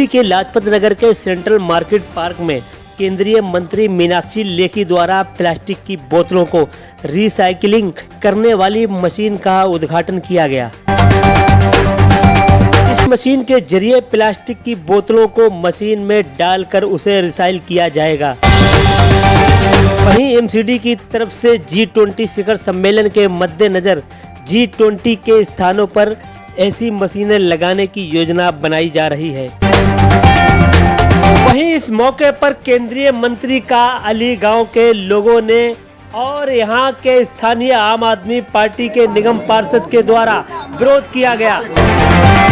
के लाजपत नगर के central market park में केंद्रीय मंत्री मीनाक्षी लेखी द्वारा प्लास्टिक की बोतलों को रिसाइकिलिंग करने वाली मशीन का उद्घाटन किया गया। इस मशीन के जरिए प्लास्टिक की बोतलों को मशीन में डालकर उसे रिसाइकिल किया जाएगा। वहीं एमसीडी की तरफ से G20 शिखर सम्मेलन के मद्देनजर G20 के स्थानों पर ऐसी मशीनें लगाने की योजना बनाई जा रही है। वहीं इस मौके पर केंद्रीय मंत्री का अलीगांव के लोगों ने और यहां के स्थानीय आम आदमी पार्टी के निगम पार्षद के द्वारा विरोध किया गया।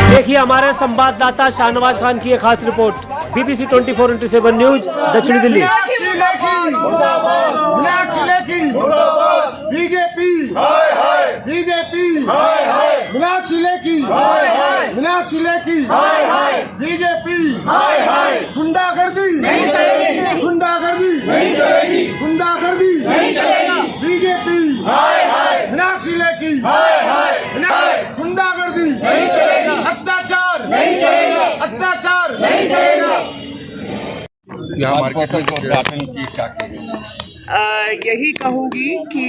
देखिए हमारे संवाददाता शाहनवाज खान की एक खास रिपोर्ट, BBC 24x7 न्यूज, दक्षिणी Delhi. BJP BJP Meenakshi Lekhi BJP गुंडागर्दी गुंडागर्दी गुंडागर्दी बीजेपी मीनाक्षी लेखी गुंडागर्दी अत्याचार अत्याचार यहाँ मार्केट में उद्घाटन की क्या करेंगे? यही कहूँगी कि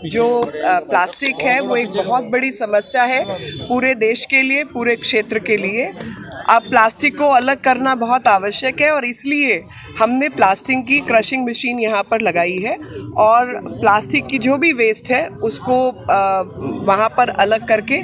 जो प्लास्टिक है वो एक बहुत बड़ी समस्या है पूरे देश के लिए, पूरे क्षेत्र के लिए। अब प्लास्टिक को अलग करना बहुत आवश्यक है और इसलिए हमने प्लास्टिक की क्रशिंग मशीन यहाँ पर लगाई है और प्लास्टिक की जो भी वेस्ट है उसको वहाँ पर अलग करके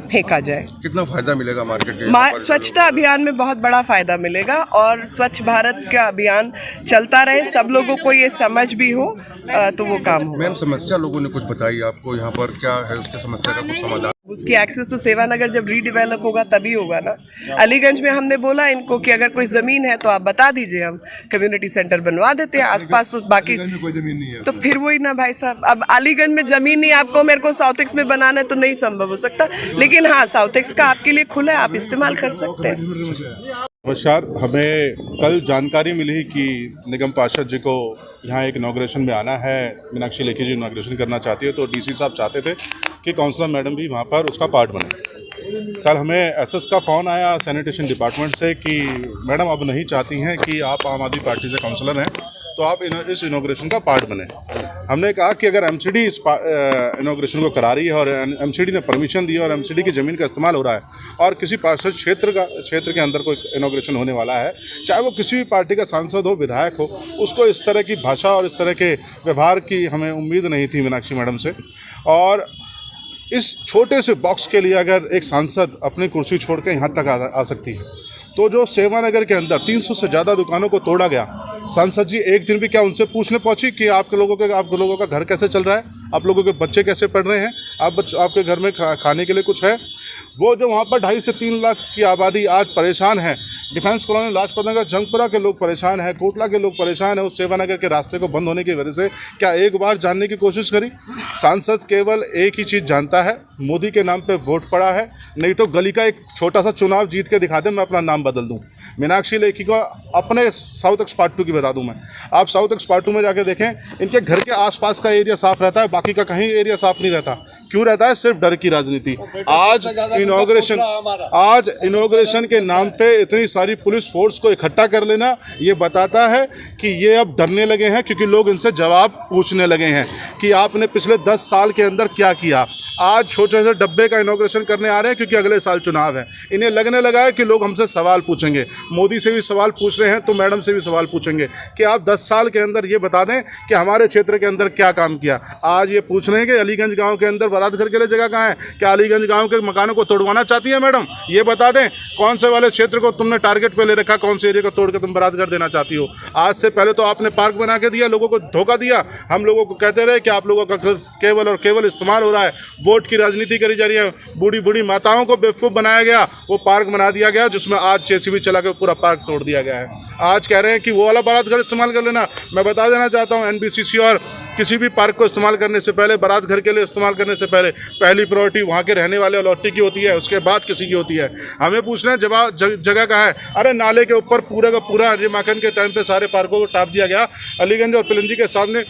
फेंका जाए। कितना फायदा मिलेगा मार्केट के? स्वच्छता अभियान में बहुत बड़ा फायदा मिलेगा और स्वच्छ भारत का अभियान चलता रहे, सब लोगों को ये समझ भी हो तो वो काम हो। मैम, समस्या लोगों ने कुछ बताई आपको, यहाँ पर क्या है उसके समस्या का कुछ समाधान? उसकी एक्सेस तो सेवानगर जब रीडेवलप होगा तभी होगा ना। अलीगंज में हमने बोला इनको कि अगर कोई ज़मीन है तो आप बता दीजिए, हम कम्युनिटी सेंटर बनवा देते हैं आसपास। तो बाकी कोई ज़मीन नहीं है तो फिर वही ना भाई साहब, अब अलीगंज में ज़मीन नहीं, आपको मेरे को साउथ एक्स में बनाना है तो नहीं संभव हो सकता, लेकिन हाँ साउथ एक्स का आपके लिए खुला है, आप इस्तेमाल कर सकते हैं। नमस्कार, हमें कल जानकारी मिली कि निगम पार्षद जी को यहाँ एक इनॉग्रेशन में आना है। मीनाक्षी लेखी जी इनॉग्रेशन करना चाहती है तो डीसी साहब चाहते थे कि काउंसलर मैडम भी वहाँ पर उसका पार्ट बने। कल हमें एसएस का फ़ोन आया सैनिटेशन डिपार्टमेंट से कि मैडम अब नहीं चाहती हैं कि आप आम आदमी पार्टी से काउंसलर हैं तो आप इस इनॉग्रेशन का पार्ट बने। हमने कहा कि अगर एमसीडी इस इनॉग्रेशन को करा रही है और एमसीडी ने परमिशन दी है और एमसीडी की ज़मीन का इस्तेमाल हो रहा है और किसी पार्षद क्षेत्र के अंदर कोई इनॉग्रेशन होने वाला है, चाहे वो किसी भी पार्टी का सांसद हो, विधायक हो, उसको इस तरह की भाषा और इस तरह के व्यवहार की हमें उम्मीद नहीं थी मीनाक्षी मैडम से। और इस छोटे से बॉक्स के लिए अगर एक सांसद अपनी कुर्सी छोड़ के यहाँ तक आ सकती है तो जो सेवानगर के अंदर 300 से ज़्यादा दुकानों को तोड़ा गया, सांसद जी एक दिन भी क्या उनसे पूछने पहुंची कि आप लोगों का घर कैसे चल रहा है, आप लोगों के बच्चे कैसे पढ़ रहे हैं, आपके घर में खाने के लिए कुछ है? वो जो वहाँ पर 2.5 से 3 लाख की आबादी आज परेशान है, डिफेंस कॉलोनी, लाजपत नगर, जंगपुरा के लोग परेशान हैं, कोटला के लोग परेशान हैं उस सेवानगर के रास्ते को बंद होने की वजह से। क्या एक बार जानने की कोशिश करी? सांसद केवल एक ही चीज़ जानता है, मोदी के नाम पे वोट पड़ा है, नहीं तो गली का एक छोटा सा चुनाव जीत के दिखा दे, मैं अपना नाम बदल दूँ। मीनाक्षी लेखी को अपने साउथ एक्स पार्ट 2 की बता दूँ मैं, आप साउथ एक्स पार्ट 2 में जाके देखें, इनके घर के आसपास का एरिया साफ रहता है, बाकी का कहीं एरिया साफ नहीं रहता। क्यों रहता है? सिर्फ डर की राजनीति। आज इनॉग्रेशन के नाम पे इतनी सारी पुलिस फोर्स को इकट्ठा कर लेना ये बताता है कि ये अब डरने लगे हैं, क्योंकि लोग इनसे जवाब पूछने लगे हैं कि आपने पिछले 10 साल के अंदर क्या किया। आज छोटे से डब्बे का इनॉग्रेशन करने आ रहे हैं क्योंकि अगले साल चुनाव है। इन्हें लगने लगा है कि लोग हमसे सवाल पूछेंगे, मोदी से भी सवाल पूछ रहे हैं तो मैडम से भी सवाल पूछेंगे कि आप 10 साल के अंदर ये बता दें कि हमारे क्षेत्र के अंदर क्या काम किया। आज ये पूछ रहे हैं कि अलीगंज गाँव के अंदर बारात घर के लिए जगह कहाँ है, क्या अलीगंज गाँव के मकानों को तोड़वाना चाहती है मैडम? ये बता दें कौन से वाले क्षेत्र को तुमने टारगेट पे ले रखा, कौन से एरिया को तोड़ के तुम बारात घर देना चाहती हो? आज से पहले तो आपने पार्क बना के दिया, लोगों को धोखा दिया, हम लोगों को कहते रहे कि आप लोगों का केवल और केवल इस्तेमाल हो रहा है, वोट की राजनीति करी जा रही है, बूढ़ी बूढ़ी माताओं को बेवकूफ़ बनाया गया, वो पार्क बना दिया गया जिसमें आज जेसीबी चला के पूरा पार्क तोड़ दिया गया है। आज कह रहे हैं कि वो वाला बारात घर इस्तेमाल कर लेना। मैं बता देना चाहता हूँ एनबीसीसी और किसी भी पार्क को इस्तेमाल करने से पहले, बारात घर के लिए इस्तेमाल करने से पहले पहली प्रायोरिटी वहाँ के रहने वाले अलॉटी की होती है, उसके बाद किसी की होती है। हमें पूछना है जगह कहाँ है? अरे नाले के ऊपर पूरा का पूरा माखन के टाइम पे सारे पार्कों को टाप दिया गया। अलीगंज और पिलंजी के सामने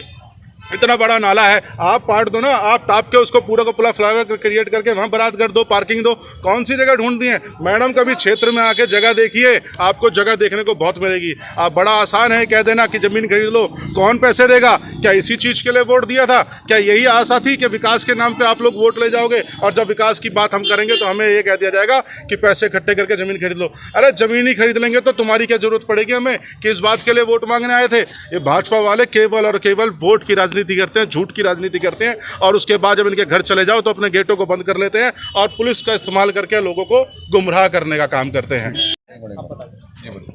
इतना बड़ा नाला है, आप पाट दो ना, आप टाप के उसको पूरा का पूरा फ्लाईओवर क्रिएट करके वहाँ बरात कर दो, पार्किंग दो। कौन सी जगह ढूंढती हैं मैडम? कभी क्षेत्र में आके जगह देखिए, आपको जगह देखने को बहुत मिलेगी। आप बड़ा आसान है कह देना कि ज़मीन खरीद लो, कौन पैसे देगा? क्या इसी चीज़ के लिए वोट दिया था? क्या यही आशा थी कि विकास के नाम पर आप लोग वोट ले जाओगे और जब विकास की बात हम करेंगे तो हमें ये कह दिया जाएगा कि पैसे इकट्ठे करके ज़मीन खरीद लो? अरे ज़मीन ही खरीद लेंगे तो तुम्हारी क्या ज़रूरत पड़ेगी हमें? किस बात के लिए वोट मांगने आए थे? ये भाजपा वाले केवल और केवल वोट की राजनीति करते हैं, झूठ की राजनीति करते हैं, और उसके बाद जब इनके घर चले जाओ तो अपने गेटों को बंद कर लेते हैं और पुलिस का इस्तेमाल करके लोगों को गुमराह करने का काम करते हैं।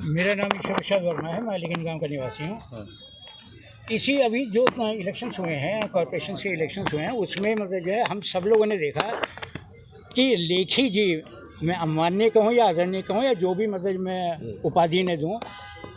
मेरा नाम ईश्वर वर्मा है, मैं अलीगंज गांव का निवासी हूँ। इसी अभी जो इलेक्शंस हुए हैं, कॉरपोरेशन के इलेक्शंस हुए हैं, उसमें मतलब जो है हम सब लोगों ने देखा कि लेखी जी, मैं अमान्य कहूँ या आदरणीय कहूँ या जो भी मतलब मैं उपाधि ने दूँ,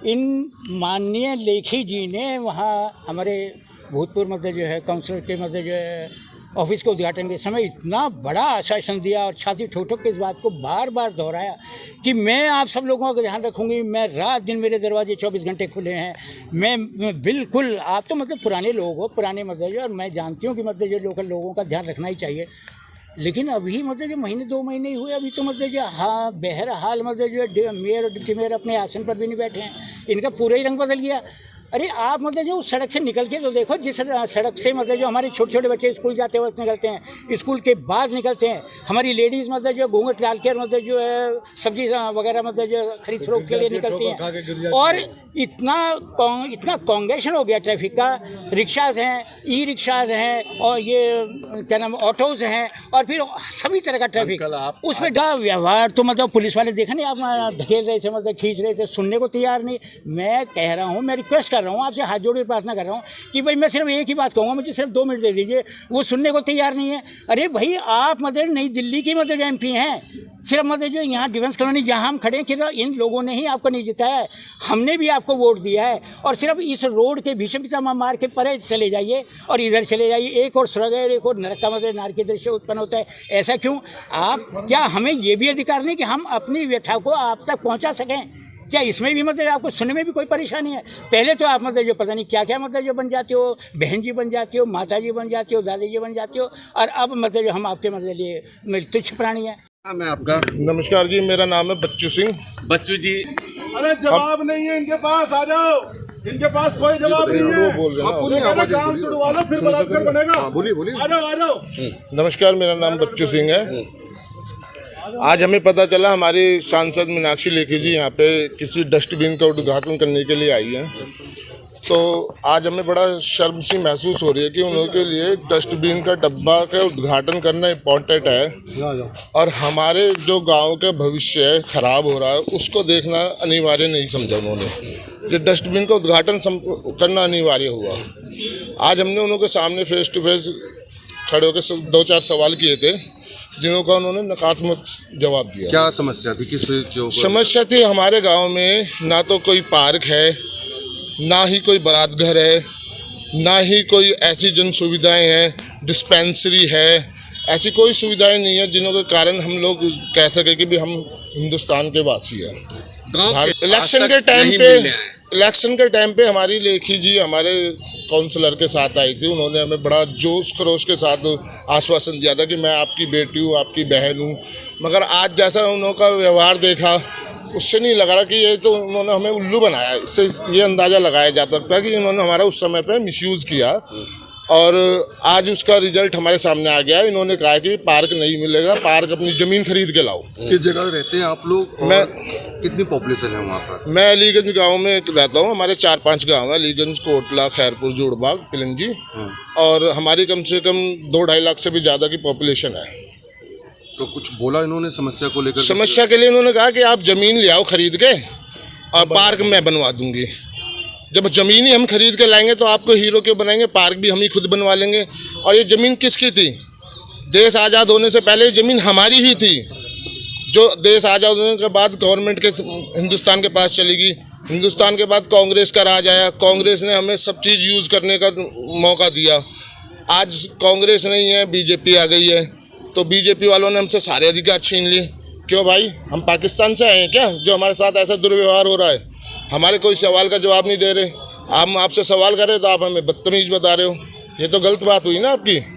इन माननीय लेखी जी ने वहाँ हमारे भूतपूर्व मतलब जो है काउंसलर के मतलब जो है ऑफिस के उद्घाटन के समय इतना बड़ा आश्वासन दिया और छाती ठोक ठोक के इस बात को बार बार दोहराया कि मैं आप सब लोगों का ध्यान रखूंगी, मैं रात दिन, मेरे दरवाजे 24 घंटे खुले हैं, मैं बिल्कुल, आप तो मतलब पुराने लोग हो, पुराने मतलब जो, और मैं जानती हूँ कि मतलब जो लोकल लोगों का ध्यान रखना ही चाहिए। लेकिन अभी मतलब जो महीने 2 महीने ही हुए, अभी तो मतलब जो हाँ बहरहाल मतलब जो मेयर और डिप्टी मेयर अपने आसन पर भी नहीं बैठे हैं, इनका पूरा ही रंग बदल गया। अरे आप मतलब जो सड़क से निकल के तो देखो, जिस सड़क से मतलब जो हमारे छोटे छोटे बच्चे स्कूल जाते वक्त निकलते हैं, स्कूल के बाद निकलते हैं, हमारी लेडीज़ मतलब जो घूंघट डाल के मतलब जो है सब्जी वगैरह मतलब जो खरीद फरोख्त के लिए निकलती हैं, और इतना कांगेशन हो गया ट्रैफिक का। रिक्शाज हैं, ई रिक्शाज हैं, और ये क्या नाम ऑटोज़ हैं, और फिर सभी तरह का ट्रैफिक। उसमें का व्यवहार तो मतलब पुलिस वाले देखा नहीं, आप धकेल रहे थे, मतलब खींच रहे थे, सुनने को तैयार नहीं। मैं कह रहा हूँ, मैं रिक्वेस्ट कर रहा हूँ आपसे, हाथ जोड़ के प्रार्थना कर रहा हूँ कि भाई मैं सिर्फ एक ही बात कहूँगा, मुझे सिर्फ 2 मिनट दे दीजिए। वो सुनने को तैयार नहीं है। अरे भाई आप मतलब नई दिल्ली की मतलब MP हैं, सिर्फ मतलब जो यहाँ डिफेंस कॉलोनी जहाँ हम खड़े हैं, कि इन लोगों ने ही आपको नहीं जिताया है, हमने भी आपको वोट दिया है। और सिर्फ इस रोड के भीषण पिछा मार के परे चले जाइए और इधर चले जाइए, एक और स्वर्ग है, एक और नरक का मतलब नारकी दृश्य उत्पन्न होता है। ऐसा क्यों? आप क्या हमें ये भी अधिकार नहीं कि हम अपनी व्यथा को आप तक पहुँचा सकें? क्या इसमें भी मतलब आपको सुनने में भी कोई परेशानी है? पहले तो आप मतलब जो पता नहीं क्या क्या मतलब जो बन जाते हो, बहन जी बन जाते हो, माता जी बन जाते हो, दादी जी बन जाते हो, और अब मतलब जो हम आपके मतलब लिए तुच्छ प्राणी हैं। मैं आपका नमस्कार जी, मेरा नाम है बच्चू सिंह। बच्चू जी, अरे जवाब नहीं है इनके पास, आ जाओ, इनके पास कोई जवाब नहीं है। बोल रहे हैं, काम तुड़वा लो, फिर बलात्कार बनेगा। बोलिए आ जाओ। नमस्कार, मेरा नाम बच्चू सिंह है। आज हमें पता चला हमारी सांसद मीनाक्षी लेखी जी यहाँ पे किसी डस्टबिन का उद्घाटन करने के लिए आई हैं, तो आज हमें बड़ा शर्म सी महसूस हो रही है कि उनके लिए डस्टबिन का डब्बा का उद्घाटन करना इम्पोर्टेंट है, और हमारे जो गांव का भविष्य है खराब हो रहा है उसको देखना अनिवार्य नहीं समझा उन्होंने। ये डस्टबिन का उद्घाटन करना अनिवार्य हुआ। आज हमने उनके सामने फेस टू फेस खड़े होकर 2-4 सवाल किए थे, जिनका उन्होंने नकारात्मक जवाब दिया। क्या समस्या थी? किस जो समस्या थी, हमारे गांव में ना तो कोई पार्क है, ना ही कोई बारात घर है, ना ही कोई ऐसी जन सुविधाएं हैं, डिस्पेंसरी है, ऐसी कोई सुविधाएं नहीं है जिनके कारण हम लोग कह सके कि भी हम हिंदुस्तान के वासी हैं। इलेक्शन के टाइम पे हमारी लेखी जी हमारे काउंसलर के साथ आई थी, उन्होंने हमें बड़ा जोश खरोश के साथ आश्वासन दिया था कि मैं आपकी बेटी हूँ, आपकी बहन हूँ, मगर आज जैसा उनका व्यवहार देखा उससे नहीं लग रहा कि ये तो उन्होंने हमें उल्लू बनाया। इससे ये अंदाज़ा लगाया जा सकता है कि इन्होंने हमारा उस समय पे मिसयूज़ किया, और आज उसका रिजल्ट हमारे सामने आ गया। इन्होंने कहा कि पार्क नहीं मिलेगा, पार्क अपनी ज़मीन खरीद के लाओ। किस जगह रहते हैं आप लोग? मैं कितनी पॉपुलेशन है वहाँ पर? मैं अलीगंज गांव में रहता हूँ। हमारे 4-5 गांव हैं, अलीगंज, कोटला, खैरपुर, जोड़बाग, पिलंजी, और हमारी कम से कम 2-2.5 लाख से भी ज़्यादा की पॉपुलेशन है। तो कुछ बोला इन्होंने समस्या को लेकर? समस्या के लिए इन्होंने कहा कि आप ज़मीन ले आओ खरीद के, और पार्क मैं बनवा दूंगी। जब ज़मीन ही हम खरीद के लाएंगे तो आपको हीरो क्यों बनाएंगे? पार्क भी हम ही खुद बनवा लेंगे। और ये ज़मीन किसकी थी? देश आज़ाद होने से पहले ज़मीन हमारी ही थी, जो देश आज़ाद होने के बाद गवर्नमेंट के हिंदुस्तान के पास चली गई। हिंदुस्तान के बाद कांग्रेस का राज आया, कांग्रेस ने हमें सब चीज़ यूज़ करने का मौका दिया। आज कांग्रेस नहीं है, बीजेपी आ गई है, तो बीजेपी वालों ने हमसे सारे अधिकार छीन लिए। क्यों भाई, हम पाकिस्तान से आए हैं क्या जो हमारे साथ ऐसा दुर्व्यवहार हो रहा है? हमारे कोई सवाल का जवाब नहीं दे रहे। हम आपसे सवाल कर रहे तो आप हमें बदतमीज बता रहे हो। ये तो गलत बात हुई ना आपकी।